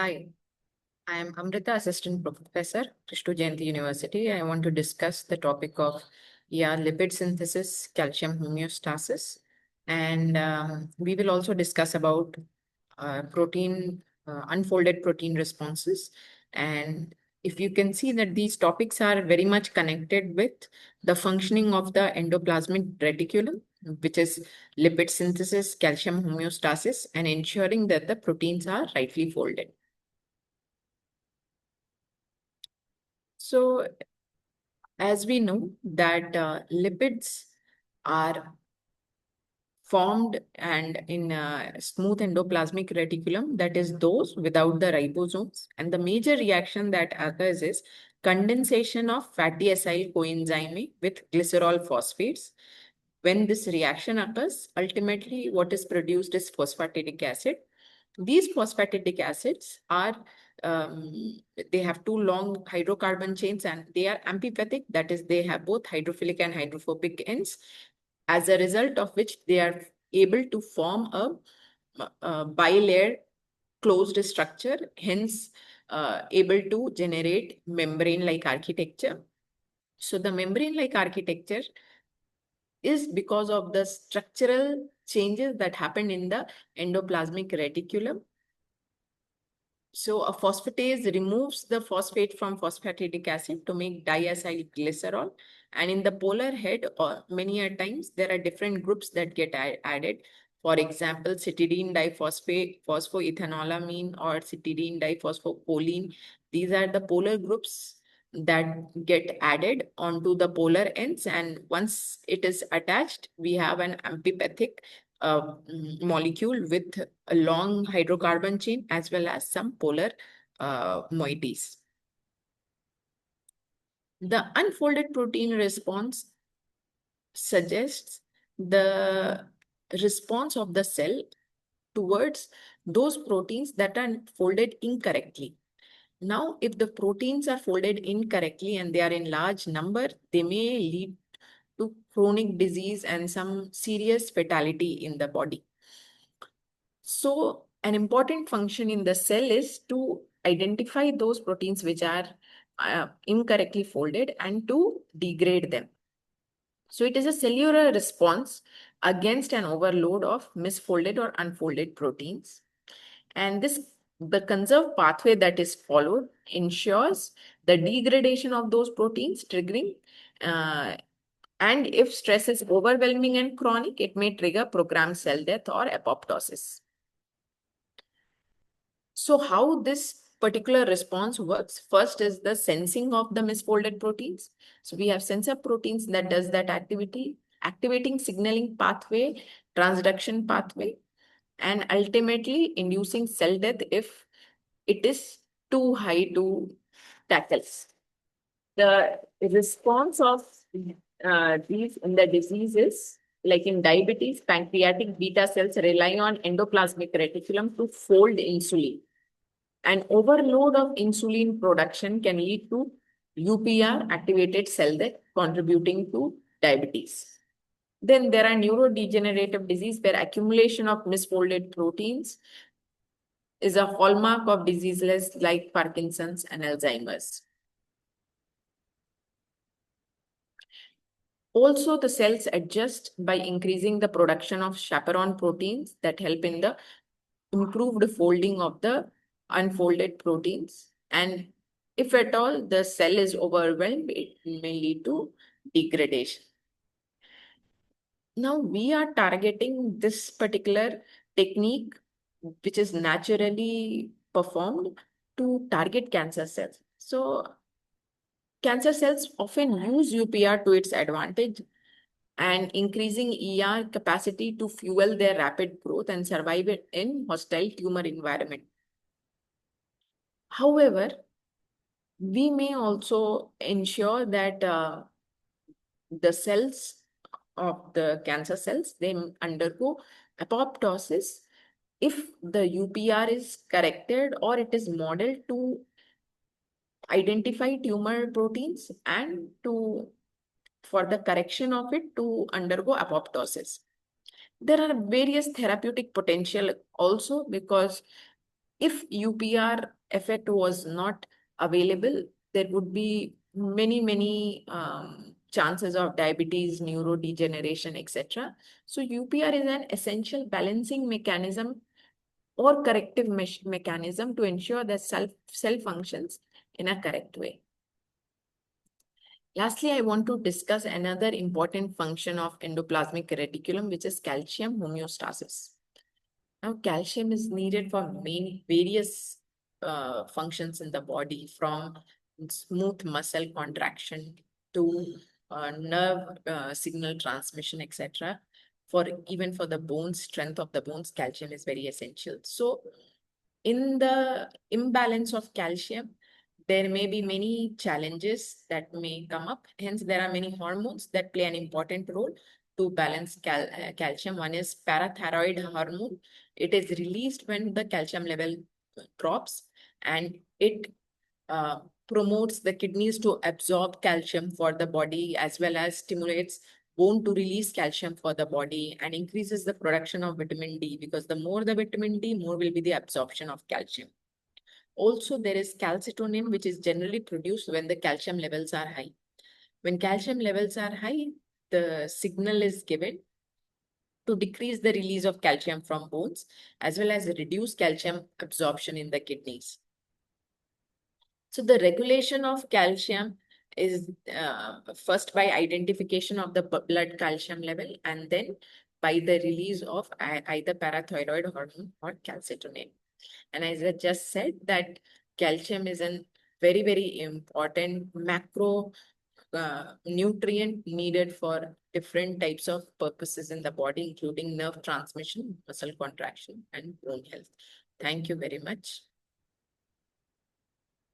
Hi, I am Amrita, Assistant Professor, Krishna Jayanti University. I want to discuss the topic of lipid synthesis, calcium homeostasis, and we will also discuss about unfolded protein responses. And if you can see that these topics are very much connected with the functioning of the endoplasmic reticulum, which is lipid synthesis, calcium homeostasis, and ensuring that the proteins are rightly folded. So, as we know that lipids are formed and in a smooth endoplasmic reticulum, that is those without the ribosomes. And the major reaction that occurs is condensation of fatty acyl coenzyme with glycerol phosphates. When this reaction occurs, ultimately what is produced is phosphatidic acid. These phosphatidic acids are they have two long hydrocarbon chains and they are amphipathic, that is, they have both hydrophilic and hydrophobic ends, as a result of which they are able to form a bilayer closed structure, hence able to generate membrane-like architecture. So the membrane-like architecture is because of the structural changes that happen in the endoplasmic reticulum. So a phosphatase removes the phosphate from phosphatidic acid to make diacylglycerol. And in the polar head, or many a times, there are different groups that get added. For example, cytidine diphosphate, phosphoethanolamine, or cytidine diphosphocholine. These are the polar groups that get added onto the polar ends. And once it is attached, we have an amphipathic molecule with a long hydrocarbon chain as well as some polar moieties. The unfolded protein response suggests the response of the cell towards those proteins that are folded incorrectly. Now, if the proteins are folded incorrectly and they are in large number, they may lead to chronic disease and some serious fatality in the body. So an important function in the cell is to identify those proteins which are incorrectly folded and to degrade them. So it is a cellular response against an overload of misfolded or unfolded proteins. And the conserved pathway that is followed ensures the degradation of those proteins, triggering and if stress is overwhelming and chronic, it may trigger programmed cell death or apoptosis. So how this particular response works, first is the sensing of the misfolded proteins. So we have sensor proteins that does that activity, activating signaling pathway, transduction pathway, and ultimately inducing cell death if it is too high to tackle. The response of these in the disease is like in diabetes, pancreatic beta cells rely on endoplasmic reticulum to fold insulin. An overload of insulin production can lead to UPR, activated cell death, contributing to diabetes. Then there are neurodegenerative disease where accumulation of misfolded proteins is a hallmark of diseases like Parkinson's and Alzheimer's. Also, the cells adjust by increasing the production of chaperone proteins that help in the improved folding of the unfolded proteins. And if at all the cell is overwhelmed, it may lead to degradation. Now we are targeting this particular technique, which is naturally performed to target cancer cells. So cancer cells often use UPR to its advantage and increasing ER capacity to fuel their rapid growth and survive in hostile tumor environment. However, we may also ensure that the cells of the cancer cells, they undergo apoptosis if the UPR is corrected or it is modeled to identify tumor proteins and to for the correction of it to undergo apoptosis. There are various therapeutic potential also because If UPR effect was not available, there would be many chances of diabetes, neurodegeneration, etc. So UPR is an essential balancing mechanism or corrective mechanism to ensure that cell functions in a correct way. Lastly, I want to discuss another important function of endoplasmic reticulum, which is calcium homeostasis. Now, calcium is needed for many various functions in the body, from smooth muscle contraction to nerve signal transmission, etc. For even for the bones, strength of the bones, calcium is very essential. So, in the imbalance of calcium, there may be many challenges that may come up. Hence, there are many hormones that play an important role to balance calcium. One is parathyroid hormone. It is released when the calcium level drops, and it uh, promotes the kidneys to absorb calcium for the body, as well as stimulates bone to release calcium for the body, and increases the production of vitamin D, because the more the vitamin D, more will be the absorption of calcium. Also, there is calcitonin, which is generally produced when the calcium levels are high. When calcium levels are high, the signal is given to decrease the release of calcium from bones, as well as reduce calcium absorption in the kidneys. So the regulation of calcium is first by identification of the blood calcium level, and then by the release of either parathyroid hormone or calcitonin. And as I just said, that calcium is a very important macro nutrient needed for different types of purposes in the body, including nerve transmission, muscle contraction, and bone health. Thank you very much.